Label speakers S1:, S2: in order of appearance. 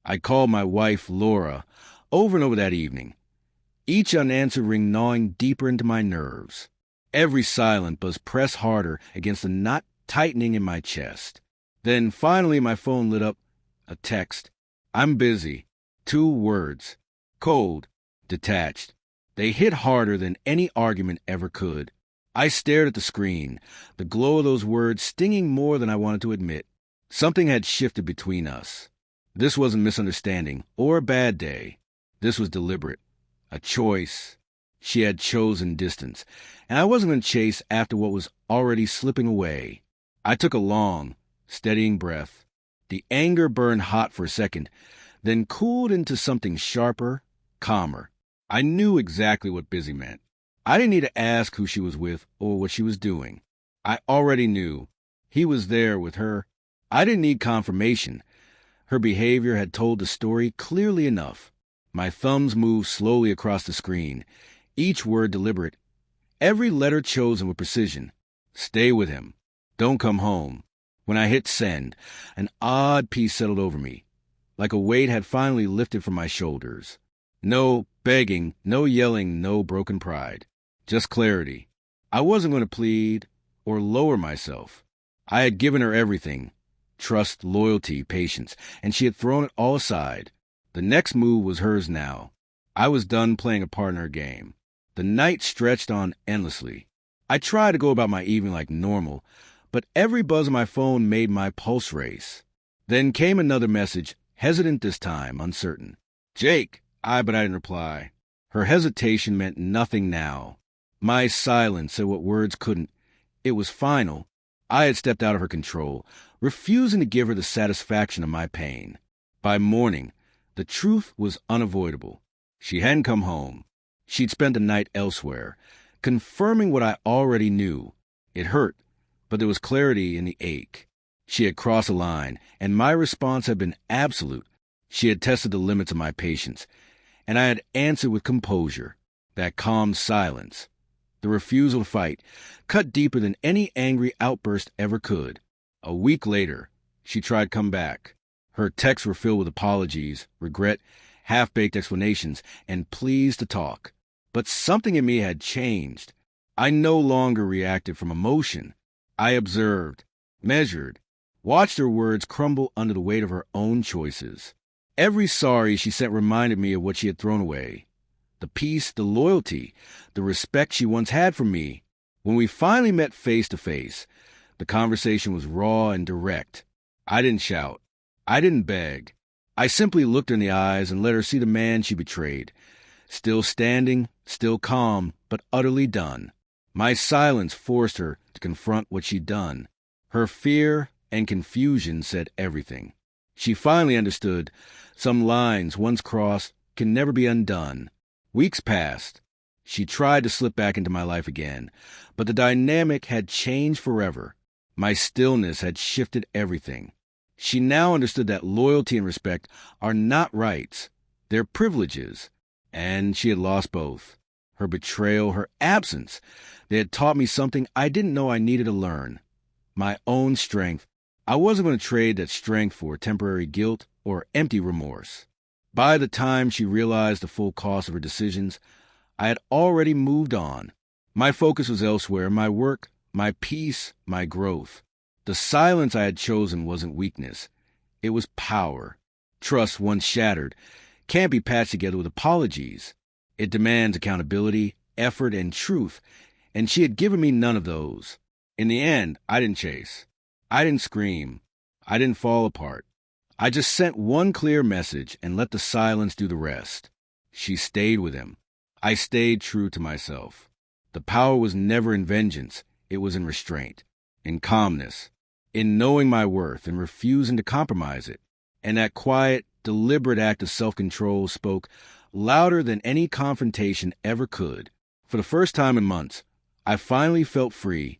S1: I called my wife, Laura, over and over that evening, each unanswered ring gnawing deeper into my nerves. Every silent buzz pressed harder against the knot tightening in my chest. Then finally my phone lit up. A text. I'm busy. 2 words. Cold. Detached. They hit harder than any argument ever could. I stared at the screen, the glow of those words stinging more than I wanted to admit. Something had shifted between us. This wasn't misunderstanding or a bad day. This was deliberate. A choice. She had chosen distance, and I wasn't going to chase after what was already slipping away. I took a long, steadying breath. The anger burned hot for a second, then cooled into something sharper, calmer. I knew exactly what busy meant. I didn't need to ask who she was with or what she was doing. I already knew. He was there with her. I didn't need confirmation. Her behavior had told the story clearly enough. My thumbs moved slowly across the screen, each word deliberate, every letter chosen with precision. Stay with him. Don't come home. When I hit send, an odd peace settled over me, like a weight had finally lifted from my shoulders. No begging, no yelling, no broken pride. Just clarity. I wasn't going to plead or lower myself. I had given her everything. Trust, loyalty, patience, and she had thrown it all aside. The next move was hers now. I was done playing a part in her game. The night stretched on endlessly. I tried to go about my evening like normal, but every buzz on my phone made my pulse race. Then came another message, hesitant this time, uncertain. Jake, but I didn't reply. Her hesitation meant nothing now. My silence said what words couldn't. It was final. I had stepped out of her control, refusing to give her the satisfaction of my pain. By morning, the truth was unavoidable. She hadn't come home. She'd spent the night elsewhere, confirming what I already knew. It hurt, but there was clarity in the ache. She had crossed a line, and my response had been absolute. She had tested the limits of my patience, and I had answered with composure. That calm silence, the refusal to fight, cut deeper than any angry outburst ever could. A week later, she tried to come back. Her texts were filled with apologies, regret, half-baked explanations, and pleas to talk. But something in me had changed. I no longer reacted from emotion. I observed, measured, watched her words crumble under the weight of her own choices. Every sorry she sent reminded me of what she had thrown away. The peace, the loyalty, the respect she once had for me. When we finally met face to face, the conversation was raw and direct. I didn't shout. I didn't beg. I simply looked her in the eyes and let her see the man she betrayed. Still standing, still calm, but utterly done. My silence forced her to confront what she'd done. Her fear and confusion said everything. She finally understood. Some lines, once crossed, can never be undone. Weeks passed. She tried to slip back into my life again, but the dynamic had changed forever. My stillness had shifted everything. She now understood that loyalty and respect are not rights. They're privileges. And she had lost both. Her betrayal, her absence. They had taught me something I didn't know I needed to learn. My own strength. I wasn't going to trade that strength for temporary guilt or empty remorse. By the time she realized the full cost of her decisions, I had already moved on. My focus was elsewhere, my work, my peace, my growth. The silence I had chosen wasn't weakness. It was power. Trust, once shattered, can't be patched together with apologies. It demands accountability, effort, and truth, and she had given me none of those. In the end, I didn't chase. I didn't scream. I didn't fall apart. I just sent one clear message and let the silence do the rest. She stayed with him. I stayed true to myself. The power was never in vengeance. It was in restraint, in calmness, in knowing my worth and refusing to compromise it. And that quiet, deliberate act of self-control spoke louder than any confrontation ever could. For the first time in months, I finally felt free,